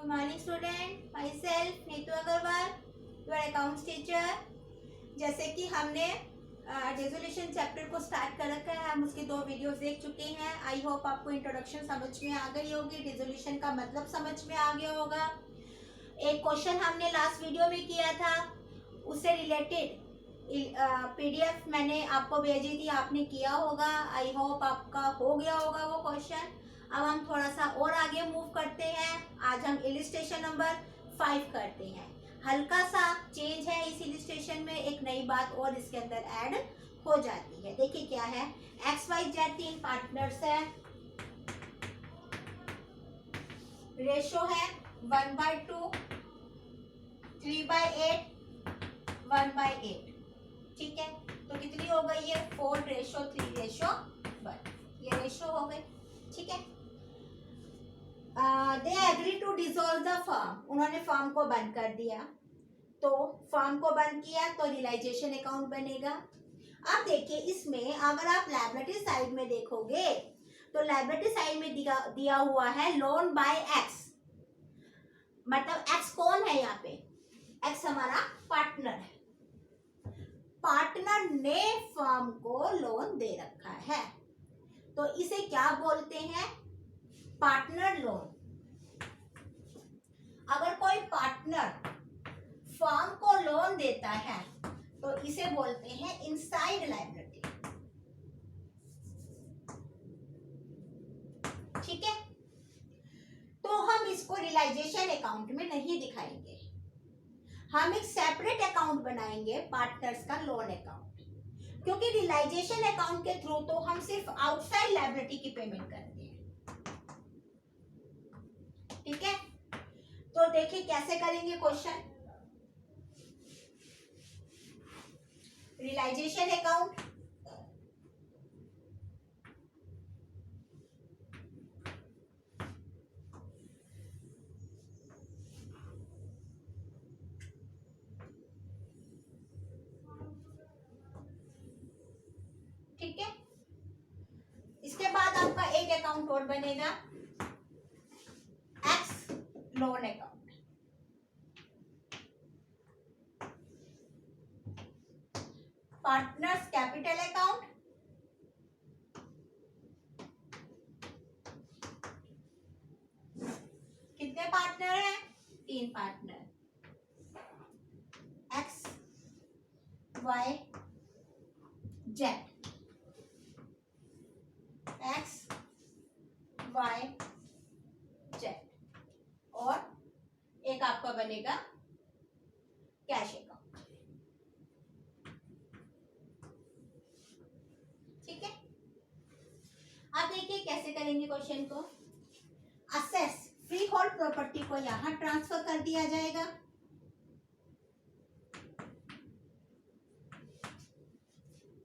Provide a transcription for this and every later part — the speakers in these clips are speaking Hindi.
Good morning student, myself Neetu Agarwal, your accounts teacher। जैसे कि हमने रेजोल्यूशन चैप्टर को स्टार्ट कर रखा है, हम उसके 2 वीडियोस देख चुके हैं। आई होप आपको इंट्रोडक्शन समझ में आ गई होगी, रेजोल्यूशन का मतलब समझ में आ गया होगा। एक क्वेश्चन हमने लास्ट वीडियो में किया था, उससे रिलेटेड पीडीएफ मैंने आपको भेजी थी, आपने किया होगा। आई होप आपका हो गया होगा वो क्वेश्चन। अब हम थोड़ा सा और आगे मूव करते हैं। आज हम इलिस्ट्रेशन नंबर 5 करते हैं। हल्का सा चेंज है इस इलिस्ट्रेशन में, एक नई बात और इसके अंदर ऐड हो जाती है। देखिए क्या है, XYZ 3 पार्टनर्स है, रेशो है 1/2, 3/8, 1/8। ठीक है, तो कितनी हो गई है, 4:3:1। ये रेशो हो गई। ठीक है, they agree to dissolve the firm, उन्होंने फर्म को बंद कर दिया। तो फर्म को बंद किया तो रियलाइजेशन अकाउंट बनेगा। अब देखिए इसमें अगर आप लायबिलिटी साइड में देखोगे तो लायबिलिटी साइड में दिया हुआ है लोन बाय एक्स। मतलब एक्स कौन है यहाँ पे, एक्स हमारा पार्टनर है। पार्टनर ने फर्म को लोन दे रखा है, तो इसे क्या बोलते हैं, पार्टनर लोन। अगर कोई पार्टनर फर्म को लोन देता है तो इसे बोलते हैं इनसाइड लायबिलिटी। ठीक है, तो हम इसको रियलाइजेशन अकाउंट में नहीं दिखाएंगे, हम एक सेपरेट अकाउंट बनाएंगे, पार्टनर्स का लोन अकाउंट। क्योंकि रियलाइजेशन अकाउंट के थ्रू तो हम सिर्फ आउटसाइड लायबिलिटी की पेमेंट करते हैं। ठीक है, तो देखिए कैसे करेंगे क्वेश्चन। रियलाइजेशन अकाउंट, ठीक है। इसके बाद आपका एक अकाउंट और बनेगा, X loan account. Partners capital account, कितने पार्टनर हैं, 3 partner, X Y Z, X Y Z. और एक आपका बनेगा कैश अकाउंट। ठीक है, अब देखिए कैसे करेंगे क्वेश्चन को। असेस फ्री होल्ड प्रॉपर्टी को यहां ट्रांसफर कर दिया जाएगा।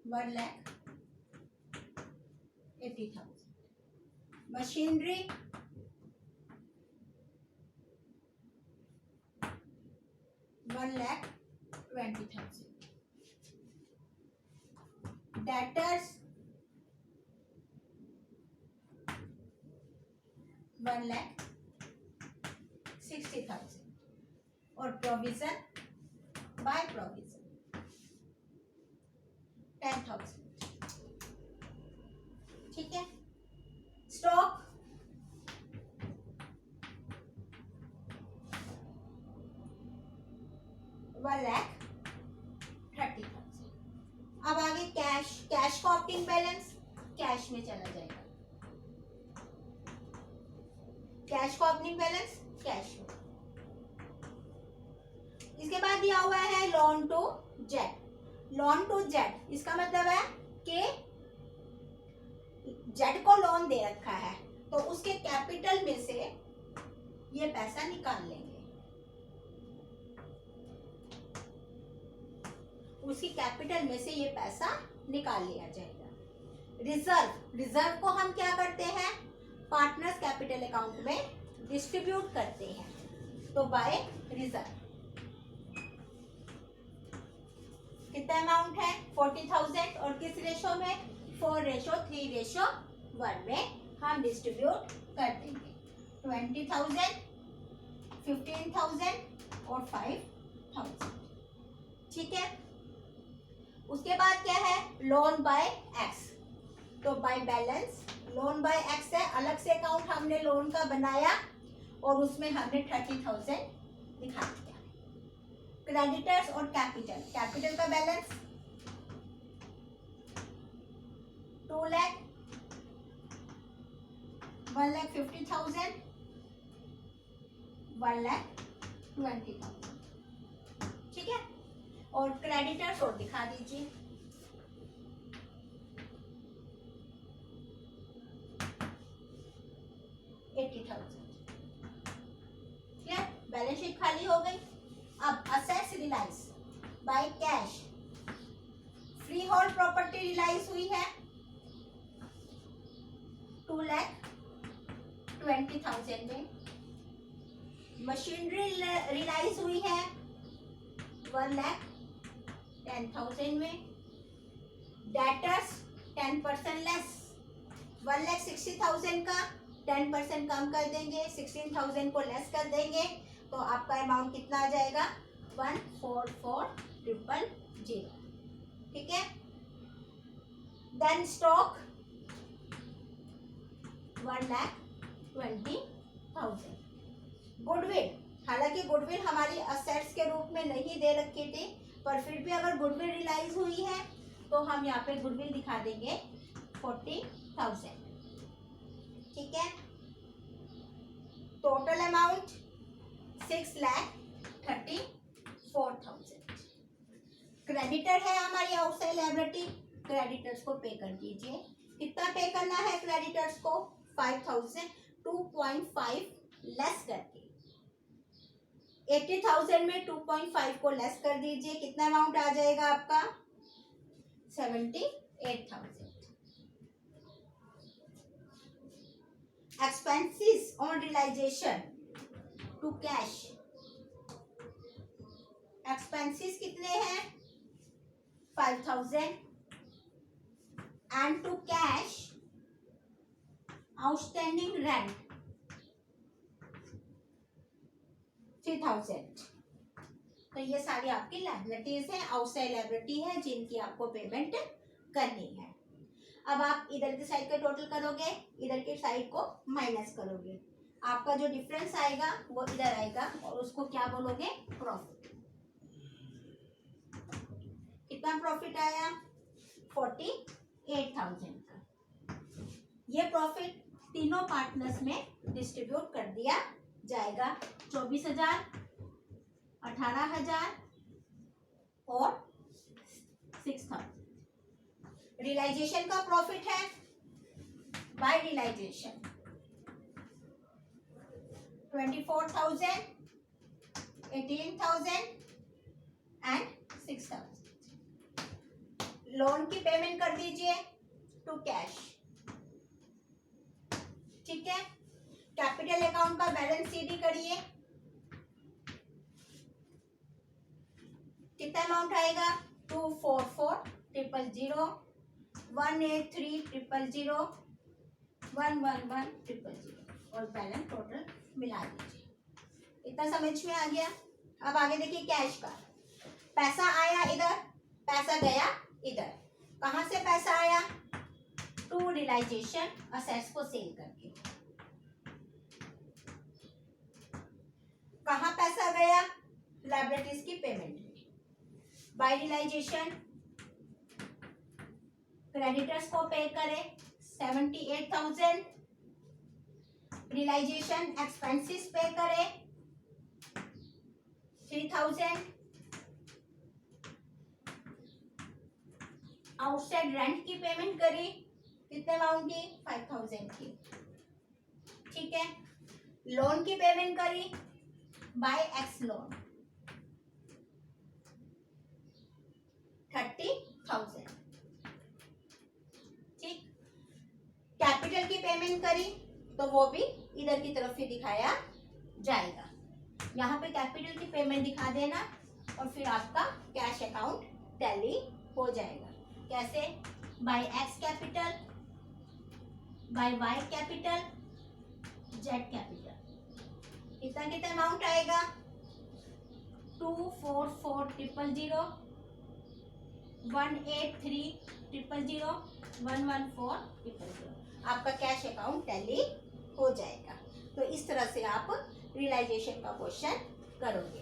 $1,80,000। मशीनरी $1,20,000। डेटर्स $1,60,000। और प्रोविजन बाय प्रोविजन 10,000। ठीक है, स्टॉक $1,30,000। अब आगे कैश, कैश का ओपनिंग बैलेंस कैश में चला जाएगा। कैश का ओपनिंग बैलेंस कैश में। इसके बाद दिया हुआ है loan to Z. Loan to Z इसका मतलब है कि जेड को लोन दे रखा है, तो उसके कैपिटल में से ये पैसा निकाल लेंगे। उसकी कैपिटल में से ये पैसा निकाल लिया जाएगा। रिजर्व, रिजर्व को हम क्या करते हैं, पार्टनर्स कैपिटल अकाउंट में डिस्ट्रीब्यूट करते हैं, तो बाय रिजर्व। कितना अमाउंट है, 40,000। और किस रेशो में, 4:3:1 में हम डिस्ट्रीब्यूट कर देंगे। 20,000 15,000 और 5,000। ठीक है, उसके बाद क्या है, लोन बाय एक्स। तो by balance loan by x है, अलग से अकाउंट हमने लोन का बनाया और उसमें हमने 30,000 दिखा दिया। क्रेडिटर्स और कैपिटल, कैपिटल का बैलेंस 2 लाख, 1,50,000, 1,20,000। ठीक है, और क्रेडिटर्स और दिखा दीजिए। बैलेंस शीट खाली हो गई। अब assets realise by cash. Freehold property realise हुई है 2,20,000 में। मशीनरी रिलाइज हुई है 1,10,000 में। डेटर्स 10% लेस, 1,60,000 का 10% कम कर देंगे, 16,000 को लेस कर देंगे, तो आपका अमाउंट कितना आ जाएगा, 144,000। ठीक है, देन स्टॉक 1,20,000। गुडविल, हालांकि गुडविल हमारी असेट्स के रूप में नहीं दे रखी थी, पर फिर भी अगर गुडविल रिलाइज हुई है तो हम यहाँ पे गुडविल दिखा देंगे 40,000। ठीक है, टोटल अमाउंट 6,34,000। क्रेडिटर है हमारी आउटसाइड लायबिलिटी, क्रेडिटर्स को पे कर दीजिए। कितना पे करना है क्रेडिटर्स को, 5,000, 2.5 लेस करके 80,000 में 2.5 को लेस कर दीजिए, कितना अमाउंट आ जाएगा आपका, 78,000। Expenses on realisation to cash, expenses कितने हैं, 5,000, and to cash outstanding rent 3,000। तो ये सारी आपकी लायबिलिटीज है, आउटसाइड लायबिलिटी है, जिनकी आपको पेमेंट करनी है। अब आप इधर की साइड का टोटल करोगे, इधर की साइड को माइनस करोगे, आपका जो डिफरेंस आएगा वो इधर आएगा और उसको क्या बोलोगे, प्रॉफिट। कितना प्रॉफिट आया, 48,000 का। ये प्रॉफिट तीनों पार्टनर्स में डिस्ट्रीब्यूट कर दिया जाएगा, 24,000, 18,000 और 6,000। रियलाइजेशन का प्रॉफिट है बाय रियलाइजेशन 24,000, 18,000 एंड 6,000। लोन की पेमेंट कर दीजिए टू कैश। ठीक है, कैपिटल अकाउंट का बैलेंस सीडी करिए, कितना अमाउंट आएगा, 244,000, 183,000, 111,000 और बैलेंस टोटल मिला दीजिए। इतना समझ में आ गया। अब आगे देखिए कैश का, पैसा आया इधर, पैसा गया इधर। कहां से पैसा आया, टू रियलाइजेशन, असेट्स को सेल करके। कहां पैसा गया, लायबिलिटीज की पेमेंट में। बाय रियलाइजेशन क्रेडिटर्स को पे करें 78,000, रियलाइजेशन एक्सपेंसेस पे करें 3,000, आउटसाइड रेंट की पेमेंट करी, कितने अमाउंट की, 5,000 की। ठीक है, लोन की पेमेंट करी बाय एक्स लोन 30,000। ठीक, कैपिटल की पेमेंट करी तो वो भी इधर की तरफ ही दिखाया जाएगा। यहाँ पे कैपिटल की पेमेंट दिखा देना और फिर आपका कैश अकाउंट टैली हो जाएगा। कैसे, by X capital, by Y capital, Z capital. इतना कितना अमाउंट आएगा 244,000, 183,000, 114,000 आपका कैश अकाउंट टैली हो जाएगा। तो इस तरह से आप रियलाइजेशन का क्वेश्चन करोगे।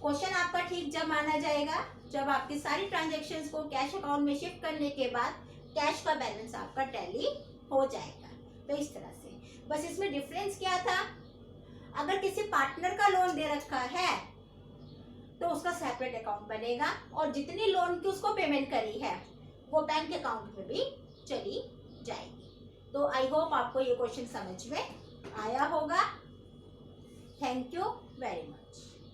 क्वेश्चन आपका ठीक जब माना जाएगा जब आपकी सारी ट्रांजैक्शंस को कैश अकाउंट में शिफ्ट करने के बाद कैश का बैलेंस आपका टैली हो जाएगा। तो इस तरह से बस इसमें डिफरेंस क्या था, अगर किसी पार्टनर का लोन दे रखा है तो उसका सेपरेट अकाउंट बनेगा और जितनी लोन की उसको पेमेंट करी है वो बैंक अकाउंट में भी चली जाएगी। तो आई होप आपको ये क्वेश्चन समझ में आया होगा। Thank you very much.